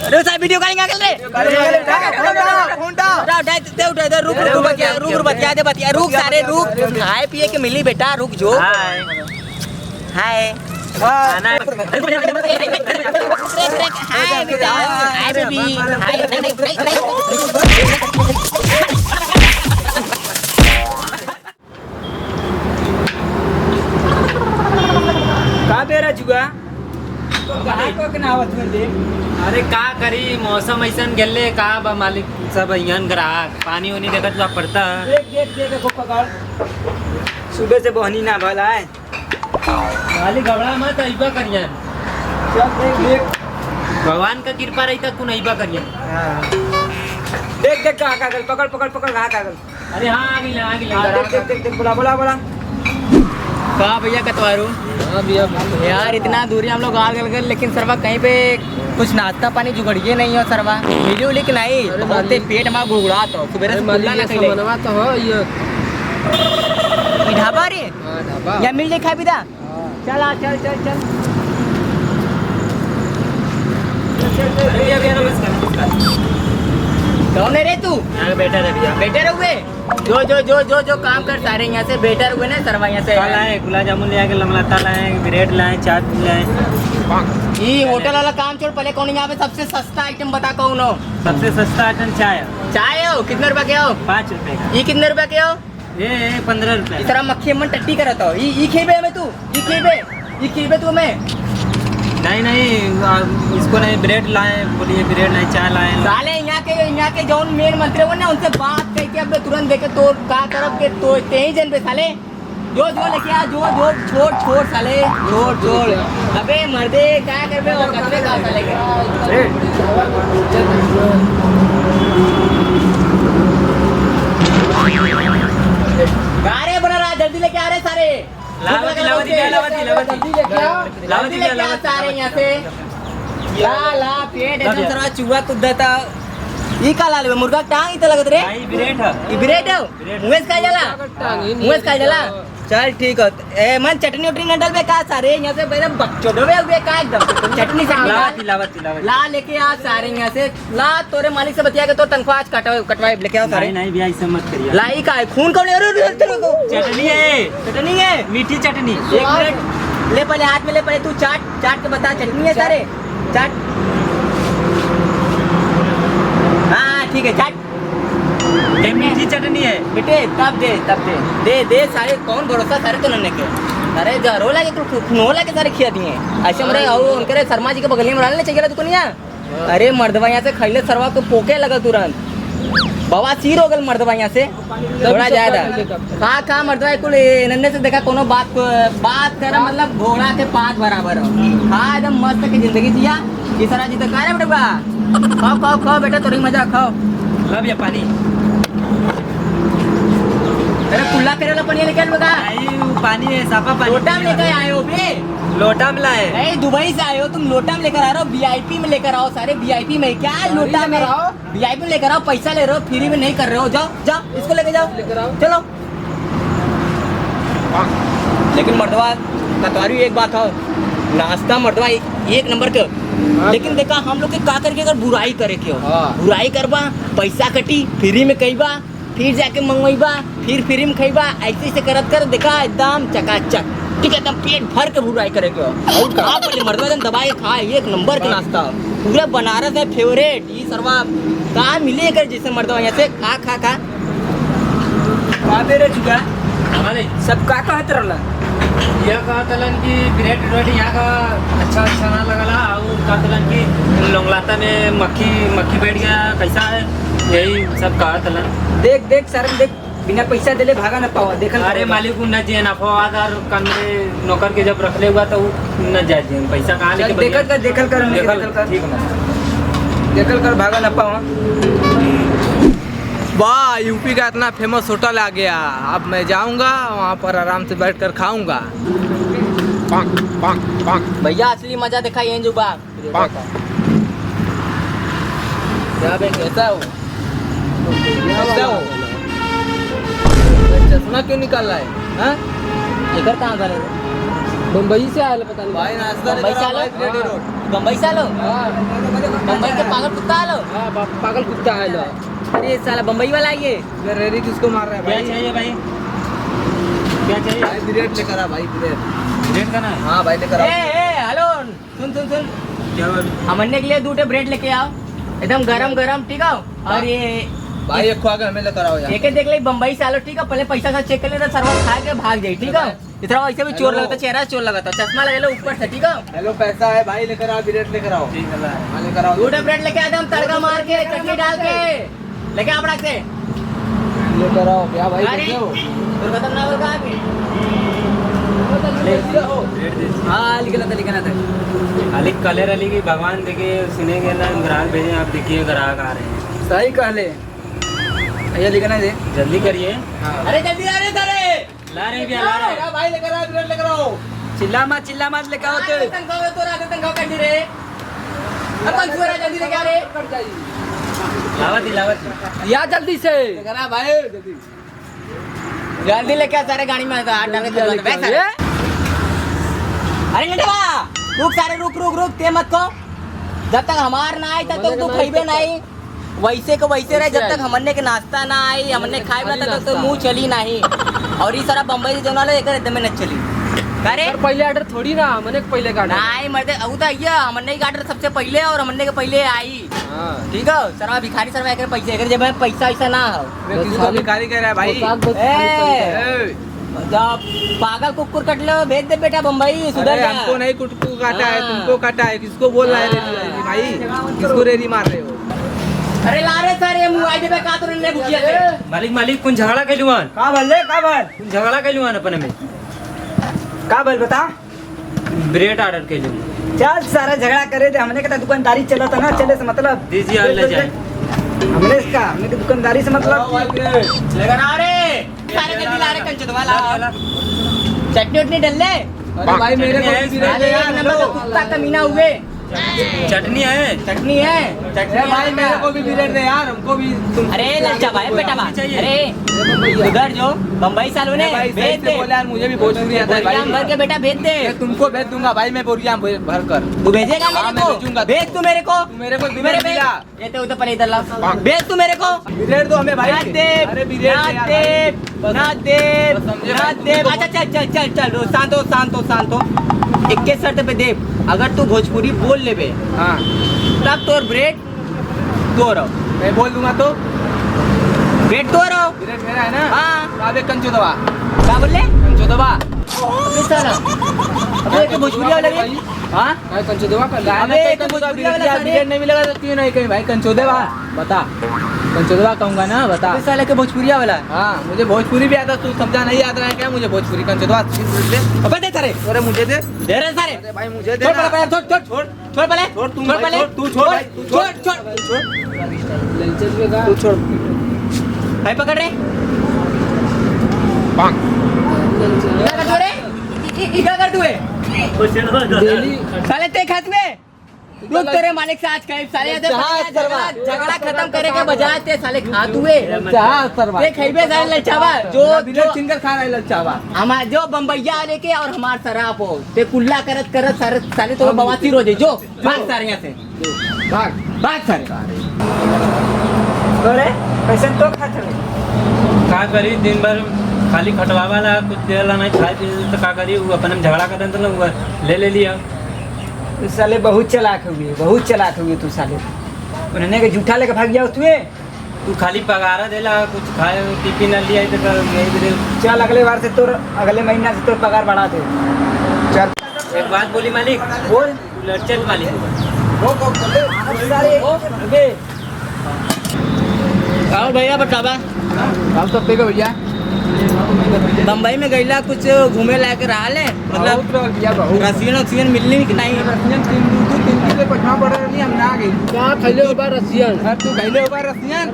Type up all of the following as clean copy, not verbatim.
अरे साहब वीडियो करेंगे आगे ले रुक सारे रुक खाए पिए के मिली बेटा रुक जो हाय हाय बेटा हाय बेबी हाय का बेरा जुगा अरे का करी मौसम ऐसा गेले का बा मालिक सब यन ग्राहक पानी वानी देखत बा पड़ता देख पकड़ सुबह से बहनी ना भला है मालिक घबरा मत अइबा करियन चल देख भगवान का कृपा रही तक कुन अइबा करियन देख देख कहाँ कागल पकड़ पकड़ पकड़ कहाँ कागल अरे हाँ आ गई देख देख देख देख बोला बोला बोला कहाँ भैया कतवारू यार इतना दूरी हम लोग आ गए लेकिन सरवा कहीं पे कुछ नाश्ता पानी जुगड़िए नहीं हो सरवा वीडियो लेकिन आई बोलते पेट हमारा गुड़गुड़ा तो सुबह से खुला ना खइले तो हो ये ढाबा रे ढाबा या मिल जाए खा पीता चल आ चल चल चल कौन है रे तू बेटा रे भैया बेटे रहुए जो काम कर सारे यहाँ से बेटर हुए ना सरवा यहाँ से लाए गुलाब जामुन ले आके लंगलाता लाए ब्रेड लाए चाट लाए ये होटल वाला काम छोड़ पहले कौन यहाँ पे सबसे सस्ता आइटम बता कौन हो सबसे सस्ता आइटम चाय चाय हो कितने रुपए के हो 5 रुपए का ये कितने रुपए के हो ये 15 रुपए इस तरह मक्खी अम्मन टट्टी करत हो ये खेबे हमें तू ये खेबे तू हमें नहीं इसको नहीं ब्रेड लाए बोलिए ब्रेड लाए चाय लाए साले यहाँ के जौन मेन मंत्री हो ना उनसे बात करके अब तुरंत देखे तो का करब के तो ते ही जन पे साले जो लेके आ जो छोड़ साले छोड़ अबे मर्दे क्या करबे और करबे का साले के गारे बना रहा जल्दी लेके आ रहे सारे लावती सारे यहाँ से ला पेट एकदम सारा चूहा कुद्दता ई का लाल मुर्गा टांग इतना लगत रे ई ब्रेड है मुएस का जाला चल ठीक है ए मन चटनी उटनी न डाल बे का सारे यहाँ से मेरे बकचोदवे हुए का एकदम चटनी ला लेके आ सारे यहाँ से ला तोरे मालिक से बतिया के तो तनख्वाह आज कटवाए लेके आओ सारे नहीं भैया ऐसा मत करिए लाई का है खून कौन चटनी है मीठी चटनी 1 मिनट ले पहले हाथ में ले पहले तू चाट के बता चटनी है सारे चाट हाँ ठीक है चाट ये मीठी चटनी है बेटे तब दे सारे कौन भरोसा सारे तो नन्हे के अरे जरो लागे तो खूनो लागे सारे खिया दिए ऐसे मरे और उनके शर्मा जी के बगल में रहने चाहिए दुनिया अरे मर्दवा यहाँ से खैले सरवा को पोके लगा तुरंत बाबा सीर हो गल मर्दवा यहाँ से थोड़ा ज्यादा खा मर्दवा कुल नन्हे से देखा कोनो बात कर मतलब घोड़ा के पाँच बराबर हो हाँ एकदम मस्त की जिंदगी जिया ये सारा जी तो का रे बेटा खाओ बेटा थोड़ी मजा खाओ लब या पानी अरे कुल्ला करे वाला पानी लेके बगा पानी है साफा पानी लोटा में लेकर आए हो बे लोटा में लाए नहीं दुबई से आए हो तुम लोटा में लेकर आ रहे हो वीआईपी में लेकर आओ सारे वीआईपी में क्या लोटा में वीआईपी में लेकर आओ पैसा ले रहे हो फ्री में नहीं कर रहे हो जाओ इसको लेके जाओ चलो लेकिन मर्दवा कतवारी एक बात हो नाश्ता मर्दवा एक नंबर के लेकिन देखा हम लोग के का करके अगर बुराई करे के हो बुराई करबा पैसा कटी फ्री में कईबा फिर जाके मंगवाईबा फिर फ्री में खईबा ऐसे करत कर देखा एकदम चकाचक ठीक है एकदम पेट भर के बुराई करे के हो और खा पहले मर्दवा एकदम दबाए खाए एक नंबर के नाश्ता पूरा बनारस है फेवरेट ये सर्वा कहाँ मिले कर जैसे मर्दवा यहाँ से खा दे रे चुका सब का कहत रहला यह कहतलन कि ब्रेड रोटी यहाँ का अच्छा ना लगला और कहतलन कि लोंगलाता में मक्खी बैठ गया कैसा है यही सब कहतलन देख सर देख बिना पैसा देले भागा न पावा देखल अरे मालिक को न जे नफादार कमरे नौकर के जब रखले हुआ तो न जाए पैसा कहाँ लेके देखल कर भागा न पावा वाह यूपी का इतना फेमस होटल आ गया अब मैं जाऊंगा वहाँ पर आराम से बैठकर खाऊंगा भैया असली मजा देखा ये जुबा कैसा हो चश्मा क्यों निकाल रहा है इधर कहाँ गए मुंबई से आया पता नहीं भाई नाश्ता बम्बई से आलो बम्बई से आलो बम्बई के पागल कुत्ता आलो पागल कुत्ता आया अरे साला बम्बई वाला ये रेडी किसको मार रहा है क्या भाई चाहिए भाई क्या चाहिए भाई ब्रेड लेकर आ भाई ब्रेड ब्रेड का ना हाँ भाई लेकर ए हेलो सुन सुन सुन क्या हुआ? हमने के लिए 2 ब्रेड लेके आओ एकदम गरम गरम ठीक है और ये भाई एक खा के हमें लेकर आओ यार एक देख ले बम्बई से आलो ठीक है पहले पैसा का चेक कर लेना सर्वर खा के भाग जाए ठीक है इतना वैसे भी चोर लगता चेहरा चोर लगता चश्मा लगे लो ऊपर से ठीक है हेलो पैसा है भाई लेकर आओ ब्रेड लेकर आओ ठीक है ला। हाँ लेकर आओ 2 ब्रेड लेके आते हम तड़का मार के चटनी डाल के लेके आप रख से लेकर आओ क्या भाई अरे कैसे हो दुर्घटना ना होगा अभी ब्रेड दे। हाँ लिखना था खाली कलर अली की भगवान देखिए सुनेंगे ना ग्राहक भेजे आप देखिए ग्राहक आ रहे हैं सही कह ले ये लिखना दे जल्दी करिए अरे जल्दी आ रहे सारे ला रहे हैं भैया ला रहे हैं भाई लेकर आओ ब्रेड लेकर आओ चिल्ला मत लेके आओ तो तंगाव तो रात तंगाव कर रे अपन पूरा जल्दी लेके आ रे लावत या जल्दी से लेकर आ भाई जल्दी जल्दी लेके आ सारे गाड़ी में हाथ डाल के बैठ सारे अरे नटवा रुक सारे रुक ते मत को जब तक हमार ना आई तब तक तू खइबे नहीं वैसे को वैसे रहे जब तक हमने के नाश्ता ना आई हमने खाए ना तब तक तो मुंह चली नहीं और ये सारा बम्बई से जोना ले एक एकदम में न चली अरे सर पहले ऑर्डर थोड़ी ना हमने पहले काटा नहीं मर्दे अब तो आइए हमने की ऑर्डर सबसे पहले और हमने के पहले आई हां ठीक है सर भिखारी सर एक पैसे अगर जब पैसा ऐसा ना हो किसको भिखारी कह रहा है भाई जब पागल कुकुर कट लो भेज दे बेटा बम्बई सुधर अरे जा हमको नहीं कुटकू काटा है हाँ। तुमको काटा है किसको बोल रहा है रेडी भाई किसको रेडी मार रहे हो अरे ला रे सर ये मुआवजे पे का तो ने बुकिया थे मालिक कौन झगड़ा कैलुआन का बोल कौन झगड़ा कैलुआन अपन में का बोल बता ब्रेड ऑर्डर कैलू चल सारा झगड़ा करे थे हमने का दुकानदारी चला था ना चले से मतलब दीजिए और ले जाए हमने की दुकानदारी से मतलब लेकर आ रे सारे जल्दी ला रे कंचो वाला चटनी उटनी डल ले अरे भाई मेरे को भी ब्रेड अरे दे यार यार नंबर तो कुत्ता कमीना हुए चटनी है चटनी है अरे भाई मेरे को भी ब्रेड दे यार हमको भी तुम अरे लच्चा भाई बेटा बा चाहिए। अरे उधर जो बम्बई सालों ने भाई भेज दे बोले यार मुझे भी भोजपुरी आता है बोरिया में भर भाई के बेटा भेज दे मैं तुमको भेज दूंगा भाई मैं बोरिया में भर कर तू भेजेगा हाँ, मेरे मैं को भेजूंगा। भेज तू मेरे को तू मेरे को तू मेरे ब्रेड भेज दिला। ये तो उधर पहले इधर ला भेज तू मेरे को ब्रेड दो हमें भाई ना दे अरे ब्रेड दे यार भाई। ना दे बस समझे ना भाई, दे तुमको- अच्छा चल शांत हो 21 शर्त पे दे अगर तू भोजपुरी बोल लेबे हाँ तब तोर ब्रेड तोरो मैं बोल दूंगा तो ब्रेड तोरो ब्रेड मेरा है ना हाँ तो आप एक कंचो दबा क्या बोले कंचो दबा अबे साला अबे एक भोजपुरी वाला रे हाँ भाई कंचो दबा कर अबे एक भोजपुरी वाला सारे ब्रेड नहीं मिलेगा तो क्यों नहीं कहीं भाई कंचो दबा बता कंचो दबा कहूंगा ना बता अबे साला के भोजपुरिया वाला हाँ मुझे भोजपुरी भी आता तू समझा नहीं आता है क्या मुझे भोजपुरी कंचो दबा अबे दे सारे अरे मुझे दे दे रे सारे अरे भाई मुझे दे छोड़ ना। पहले छोड़ पहले छोड़ तुम छोड़ भाई, पहले छोड़, तू छोड़ भाई, तू छोड़। छोड़ तू छोड़ भाई पकड़ रे क्या कर तू रे क्या कर तू है साले ते खात में रुक तेरे मालिक से आज कहीं साले ऐसे झगड़ा खत्म करे के बजाय ते साले खात हुए ते खइबे साले लचावा जो ब्रेड छीन कर खा रहा है लच्चावा हमार जो बम्बैया लेके और हमार शराब हो ते कुल्ला करत सारे साले तो बवासीर हो जाए जो भाग सारे यहाँ से भाग सारे अरे पैसे तो खाते का करी दिन भर खाली खटवावाला कुछ देला नहीं खाए पी तो का करी वो अपन हम झगड़ा करते तो वो ले लिया तू साले बहुत चलाक हुए तू साले उन्होंने के जूठा लेके भाग गया उसमें तू खाली पगारा देला कुछ खाए टिफिन ना लिया तो यही दे चल अगले बार से तोर अगले महीना से तोर पगार बढ़ा दे चल एक बात बोली मालिक बोल तू लड़चल मालिक सारे अबे और भैया बतावा अब सब देखो भैया बम्बई में गईला कुछ घूमे लायक रहा है मतलब भैया बहुत रसियन मिलनी कि नहीं रसियन तीन के पछवा पड़ रही हम ना गई क्या खैले बार रसियन तू गईले ऊपर रसियन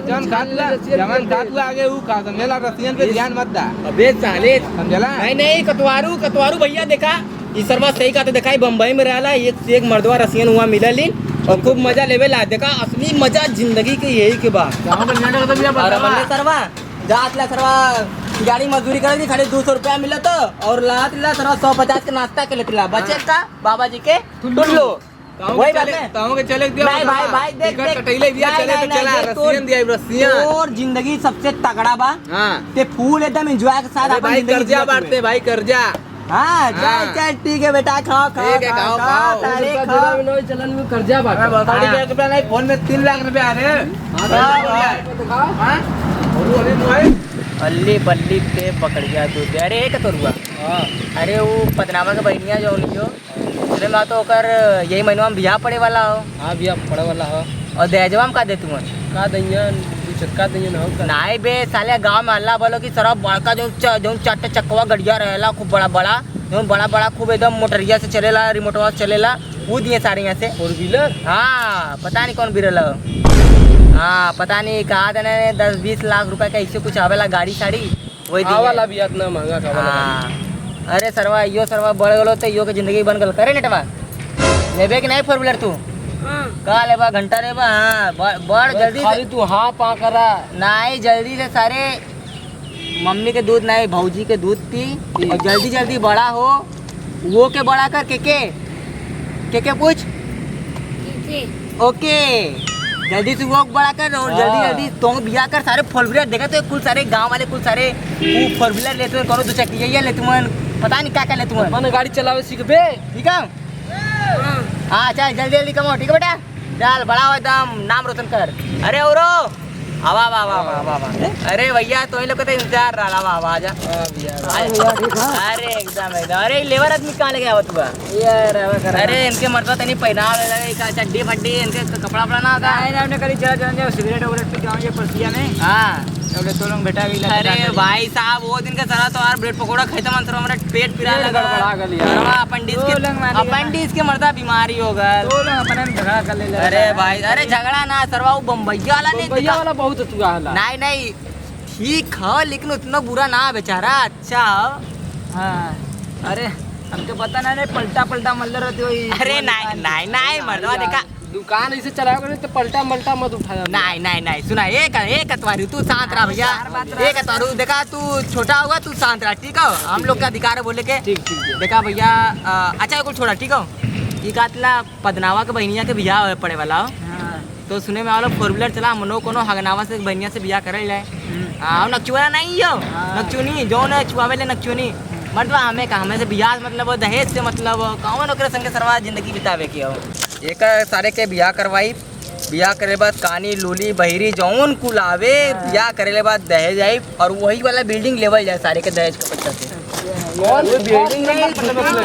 जन खातला जवन खातला आगे ऊ का समझला रसियन पे ध्यान मत दा अबे साले समझला नहीं कतवारू भैया देखा इस सर्वा सही का तो देखा बम्बई में रहला एक से एक मर्दवा रसियन हुआ मिलल और खूब मजा लेवे ला देखा असली मजा जिंदगी के यही के बाद गांव में नाटक तो भैया और हमने सरवा जात ला सरवा गाड़ी मजदूरी कर दी खाली 200 रुपया मिला तो और लात ला थोड़ा 150 का नाश्ता के लिए बचे का बाबा जी के टुल्लू वही बात है। ताऊ के चले दिया नहीं भाई भाई देख टिकट देख कटैले दिया नहीं, चले नहीं, तो चला नहीं, देख, रसियन दिया रसियन। और जिंदगी सबसे तगड़ा बा हां ते फूल एकदम एंजॉय के साथ अरे अपन भाई जिंदगी कर्जा जिया तू। बांटते भाई कर्जा। हाँ चल हाँ। चल ठीक है बेटा खाओ खाओ ठीक है, खाओ, खाओ। सारे खाओ। चलन में कर्जा बांटा बताड़ी के रुपया नहीं फोन में 3 लाख रुपया आ रहे हां अरे भाई अल्ली बल्ली पे पकड़ गया तू अरे एक तो रुआ अरे वो पदनामा के बहनिया जो उन्हीं अरे मैं तो ओकर यही महीना में बियाह पड़े वाला हो। हां भैया पड़े वाला हो और दहेजवा में का दे तू का दैया दू चक्का दैया ना हो नाई बे साले गांव में अल्लाह बोलो कि सारा बड़का जो चाटे चक्कवा गड़िया रहेला खूब बड़ा बड़ा जो बड़ा बड़ा खूब एकदम मोटरिया से चलेला रिमोटवा से चलेला वो दिए सारे यहाँ से 4 व्हीलर। हाँ पता नहीं कौन बिरल हो। हाँ पता नहीं कहा था 10-20 लाख रुपए का ऐसे कुछ आवेला गाड़ी साड़ी वही दिए। वाला भी इतना महंगा का वाला हाँ अरे सरवा यो सरवा बड़ गलो तो यो के जिंदगी बन गल करे नेटवा लेबे कि नहीं 4 व्हीलर तू का लेबा घंटा लेबा। हाँ बड़ जल्दी से खाली तू हां पा करा नहीं जल्दी से सारे मम्मी के दूध नहीं भौजी के दूध पी और जल्दी जल्दी बड़ा हो वो के बड़ा कर के पूछ ओके जल्दी से वो बड़ा कर और जल्दी जल्दी तो बिया कर सारे 4 व्हीलर देखा तो कुल सारे गांव वाले कुल सारे 4 व्हीलर लेते हैं कौन 2 चक्किया लेते हैं पता नहीं क्या क्या लेते हैं मन गाड़ी चलावे सीखबे ठीक है। हाँ चल जल्दी जल्दी कमाओ ठीक है बेटा चल बड़ा हो एकदम नाम रोशन कर। अरे औरो आवा वाह वाह वाह वाह वाह अरे भैया तो इन लोग का तो इंतजार रहा वाह वाह आजा अरे एकदम एकदम अरे लेबर आदमी कहाँ लेके आवा तू अरे इनके मर्दा तो नहीं पहना चड्डी फड्डी इनके कपड़ा वपड़ा ना होता सिगरेट वगैरह पी जाओ परसिया में हाँ तो तो लोग बेटा भी अरे भाई साहब वो दिन का सारा तो यार ब्रेड पकौड़ा खाते मन हमारा पेट पिरा लगा गड़बड़ा गल यार। अपेंडिक्स के मर्दा बीमारी हो गल तो लोग अपने में झगड़ा कर ले अरे भाई अरे झगड़ा ना सरवा वो बम्बैया वाला नहीं भैया वाला बहुत तू आला नहीं नहीं ठीक है लेकिन उतना बुरा ना है बेचारा अच्छा है। हाँ अरे हमको पता नहीं पलटा पलटा मल्ल रहते हो अरे नहीं नहीं नहीं मर्दवा देखा दुकान ऐसे चलाओगे तो पलटा मल्टा मत उठाया नहीं नहीं नहीं सुना एक अतवारी तू शांत रहा भैया एक अतवारू देखा तू छोटा होगा तू शांत रहा ठीक है हम लोग का अधिकार है बोले के ठीक ठीक देखा भैया अच्छा कुछ छोड़ा ठीक है ये कातला पदनावा के बहनिया के बियाह पड़े वाला हो तो सुने में वाला 4 व्हीलर चला मनो कोनो हगनावा से बहनिया से बियाह करे जाए। हाँ नक्चुआ नहीं हो नक्चुनी जो न छुआवे ले नक्चुनी मतलब हमें का हमें से बियाह मतलब दहेज से मतलब कौन ओकरे संगे सरवा जिंदगी बितावे की हो एक सारे के बियाह करवाई बियाह करे बाद कानी लूली बहिरी जौन कुल आवे बियाह करे बाद दहेज आई और वही वाला बिल्डिंग लेवल जाए सारे के दहेज के पैसा से बिल्डिंग नहीं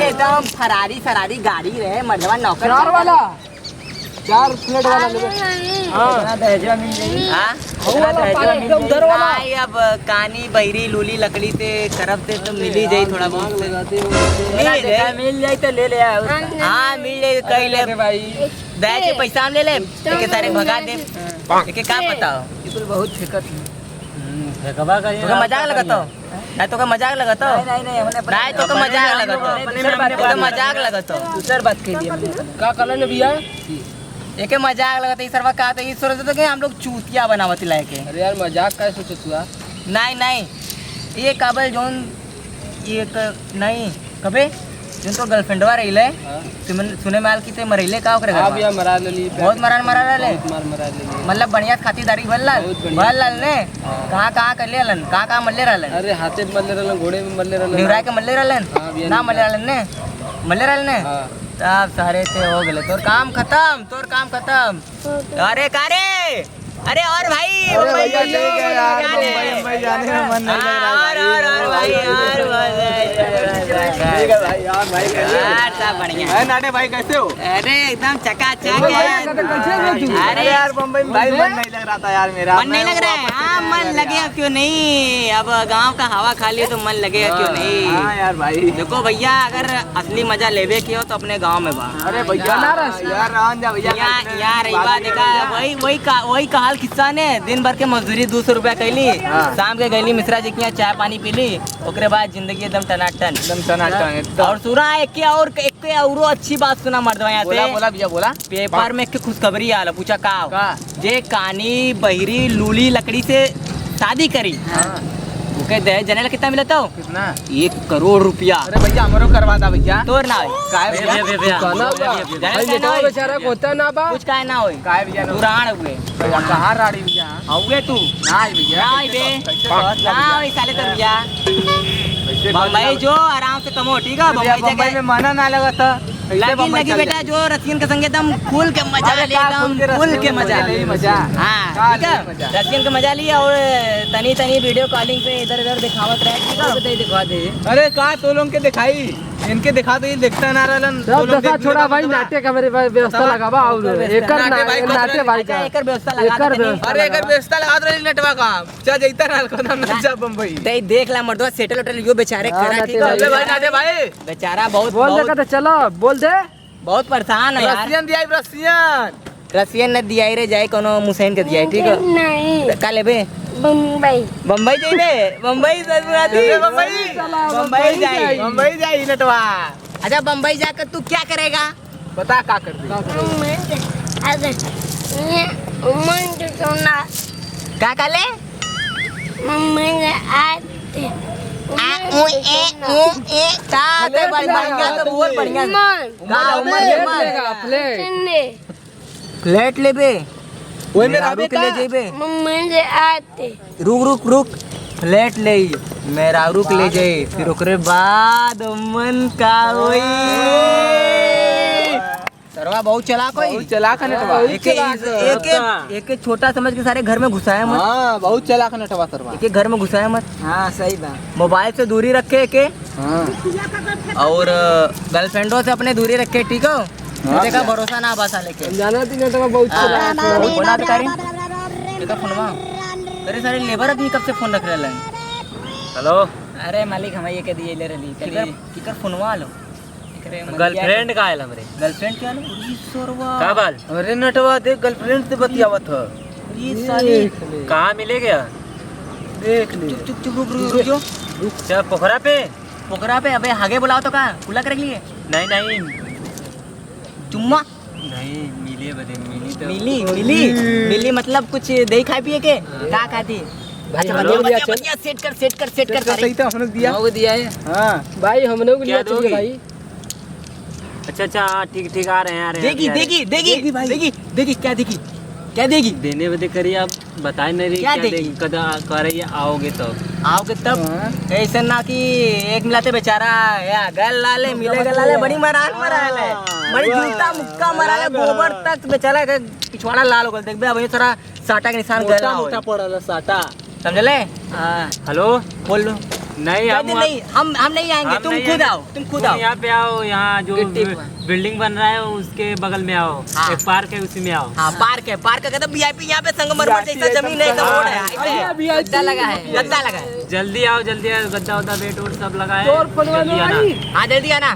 एकदम फरारी गाड़ी रहे मर्दवा नौकर वाला 4 फ्लैट वाला लेबे दहेजवा मिल जाएगी उधर वाला अब कानी बहिरी लूली लकड़ी से करब से तो मिल ही जाई थोड़ा बहुत मिल जाए तो ले ले हाँ मिल जाए कहीं ले भाई दहेज के पैसा हम ले ले एक सारे भगा दे एक का पता हो बहुत फिकत तो मजाक लगता हो नहीं तो मजाक लगता हो नहीं तो मजाक लगता हो मजाक लगता हो दूसर बात कह दिया का कलन भैया एक मजाक लगता है सरवा का तो सोच रहे थे कि हम लोग चूतिया बनावत लाए के अरे यार मजाक का सोचे तू नहीं नहीं ये काबल जोन ये नहीं कबे जोन तो गर्लफ्रेंडवा रहीले सुने माल की ते मरैले का ओकरे हां घर भैया मरा लेली बहुत मरा ले मरा लेली मतलब बढ़िया खातिरदारी भल्लाल ने कहाँ कर ले रहलन कहाँ मल्ले रहलन अरे हाथे में मल्ले रहलन घोड़े में मल्ले रहलन निवराय के मल्ले रहलन हाँ, बिया ना मल्ले रहलन ने मल्ले रहलन ने हां तब सारे से हो गए तोर काम खत्म अरे कारे अरे और भाई भैया ले गए यार मुंबई जाने में मन नहीं लग रहा और भाई ठीक है भाई यार भाई कैसे हो? सब बढ़िया अरे नाटे भाई कैसे हो? अरे एकदम चकाचक है अरे यार मुंबई में भाई मन नहीं लग रहा था यार मेरा मन नहीं लग रहा है हाँ मन लगेगा क्यों नहीं अब गांव का हवा खा लिए तो मन लगेगा क्यों नहीं हाँ यार भाई देखो भैया अगर असली मजा लेवे की हो तो अपने गांव में बा अरे भैया यार रहन जा भैया यहाँ रही बात देखा वही कहाल किस्सा ने दिन भर के मजदूरी 200 रुपया कैली शाम के गईली मिश्रा जी के यहाँ चाय पानी पीली ओकरे बाद जिंदगी एकदम टनाटन एकदम टनाटन और सुना एक और अच्छी बात सुना मर्दवा यहाँ से बोला भैया बोला पेपर में एक खुशखबरी आला पूछा का जे कानी बहिरी लूली लकड़ी से शादी करी ओके दहेज जने ला कितना मिला तो कितना 1 करोड़ रुपया अरे भैया हमरो करवा दा भैया तोर ना होई काय भैया भैया भैया कहना बा जाने भाई का बेटा ना बेचारा कोता ना बा कुछ काय ना होई काय भैया तू राण हुए भैया कहाँ राड़ी भैया हुए तू नहीं भैया ना होई बे ना होई साले तर भैया बम्बई जो आराम से कमो ठीक है बम्बई बम्बई में जाके मना ना लगा था लगी लगी बेटा जो रसियन के संग एकदम खुल के मजा ले एकदम खुल के मजा ले मजा हाँ ठीक है मजा। रसियन का मजा लिया और तनी तनी वीडियो कॉलिंग पे इधर उधर दिखावत रहे ठीक है बताइए दिखा दे अरे का तो लोग के दिखाई इनके दिखा तो ये देखता ना रहलन सब दशा छोड़ा भाई नाट्य का मेरे पास व्यवस्था लगावा और एकर नाट्य भाई को नाट्य भाई अच्छा का एकर व्यवस्था लगा एकर देते नहीं। व्यवस्था अरे अगर व्यवस्था लगा रही नटवा का चा जैता ना को नाम नचा बम्बई ते देख ला मर्दवा सेटल होटल यो बेचारे हाँ, करा नाटे ठीक भाई। अरे भाई है नाटे भाई बेचारा बहुत बोल बहुत, देगा तो चलो बोल दे बहुत परेशान है यार रसियन दिया रसियन रसियन ने दिया रे जाए कोनो मुसैन के दिया ठीक है नहीं का लेबे मुंबई बम्बई जाइबे बम्बई जरूरती बम्बई जाई बम्बई जाई नटवा अच्छा बम्बई जाकर तू क्या करेगा बता का कर दे मन सोना क्या काले मम्मी आते ताते बढ़िया तो बहुत बढ़िया मन का प्लेट उमर लेगा प्लेट सुनने प्लेट लेबे ओए मेरा मेरा रुक ले जेबे मम्मी से आते रुक रुक रुक प्लेट ले मेरा रुक ले जाए फिर ओकरे बाद मन का होई सरवा बहुत चलाक होई बहुत चलाक है नटवा एक छोटा समझ के सारे घर में घुसाया मत हां बहुत चलाक है नटवा सरवा एक घर में घुसाया मत हाँ सही बात मोबाइल से दूरी रखे के हां और गर्लफ्रेंडों से अपने दूरी रखे ठीक हो देखा भरोसा ना बसा लेके जाना थी ना तो बहुत चला बोला भिखारी देखा फोनवा अरे सारे लेबर अभी कब से फोन रख रहे हैं हेलो अरे मालिक हम ये के दिए ले रही किकर फोनवा लो गर्लफ्रेंड का आयल हमरे गर्लफ्रेंड क्या लो अरे सोरवा का बाल अरे नटवा देख गर्लफ्रेंड से बतियावत ह अरे साले कहाँ मिले गया देख ले चुप चुप चुप रुक रुक क्या पोखरा पे पोखरा पे अबे आगे बुलाओ तो का खुला कर लिए नहीं नहीं चुम्मा नहीं मिले बदे मिली तो मिली मिली मिली मतलब कुछ दही खाई पिए के का खाती अच्छा हमने बतिया लिया, चल। बतिया सेट कर सही तो हमने दिया वो दिया है हां भाई हमने को लिया क्या दोगी? चाहिए भाई अच्छा अच्छा हाँ, ठीक ठीक आ रहे हैं आ रहे हैं देगी अभी आ रहे हैं। देगी देगी क्या देगी क्या देगी देने बदे करिए आप बताए नहीं रही क्या क्या देगी? देगी कदा कह रही है आओगे तो आओगे तब ऐसा ना कि एक मिलाते बेचारा या गल लाले मिले गल लाले बड़ी मरान मराल है बड़ी जूता मुक्का मराल है गोबर तक बेचारा के पिछवाड़ा लाल हो गल देख बे अब ये सारा साटा के निशान गल मोटा पड़ल साटा समझले हेलो बोल लो नहीं हम नहीं हम नहीं आएंगे हम तुम नहीं खुद आएंगे। आओ तुम खुद आओ यहाँ पे आओ यहाँ जो गिट्टी पे। बिल्डिंग बन रहा है उसके बगल में आओ हाँ। एक पार्क है उसी में आओ हाँ पार्क है कहते वीआईपी यहाँ पे संगमरमर जैसा जमीन है एकदम रोड है गद्दा लगा है गद्दा लगा है जल्दी आओ गद्दा उद्दा बेट उट सब लगा है और पनवा जल्दी आना। भाई हाँ जल्दी आना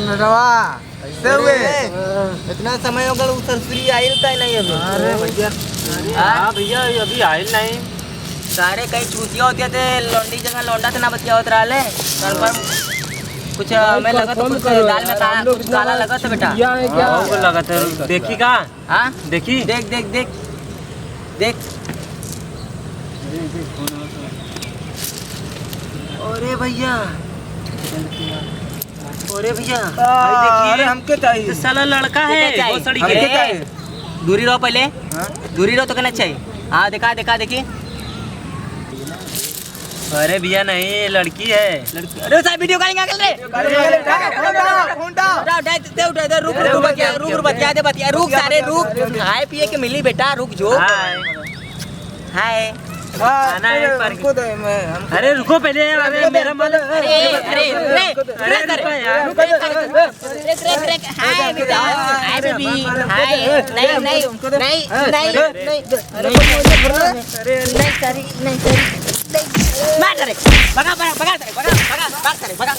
नटवा कैसे हुए इतना समय हो गया सरसरी आई था नहीं अभी अरे भैया हाँ भैया अभी आयल नहीं सारे कई छुट्टियां होती थे लौंडी जगह लौंडा से ना बचिया होता रहा कन्फर्म कुछ हमें लगा तो कुछ दाल में काला कुछ काला लगा था बेटा क्या है क्या हमको लगा था देखी का हाँ देखी देख देख देख देख अरे भैया अरे भैया अरे हमके चाहिए तो साला लड़का है चाहिए? वो सड़ी हमके के चाहिए दूरी रहो पहले दूरी रहो तो कहना चाहिए हाँ देखा देखा देखिए अरे भैया नहीं लड़की है अरे साहब वीडियो कॉलिंग आ गई रे रुक बतिया रुक सारे रुक खाए पिए के मिली बेटा रुक जो हाय हाय आना है एक बार अरे रुको पहले अरे मेरा मन अरे अरे हाय बेटा हाय बेबी हाय नहीं नहीं नहीं नहीं नहीं सॉरी नहीं सॉरी मार करे भगा भगा भगा करे भगा भगा भाग करे भगा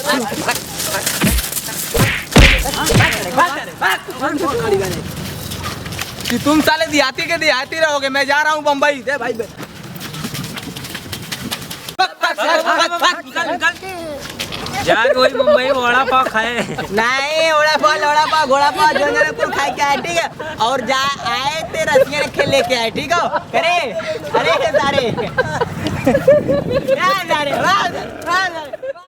कि तुम साले देहाती के देहाती रहोगे मैं जा रहा हूँ बम्बई दे भाई जाके वही मुंबई में वड़ा पाव खाए। नहीं वड़ा पाव लोड़ा पाव घोड़ा पाव जो जने कुल खाए के आए ठीक है और जा आए ते रसिया ने खेल लेके आए ठीक है करे अरे सारे क्या सारे वाह वाह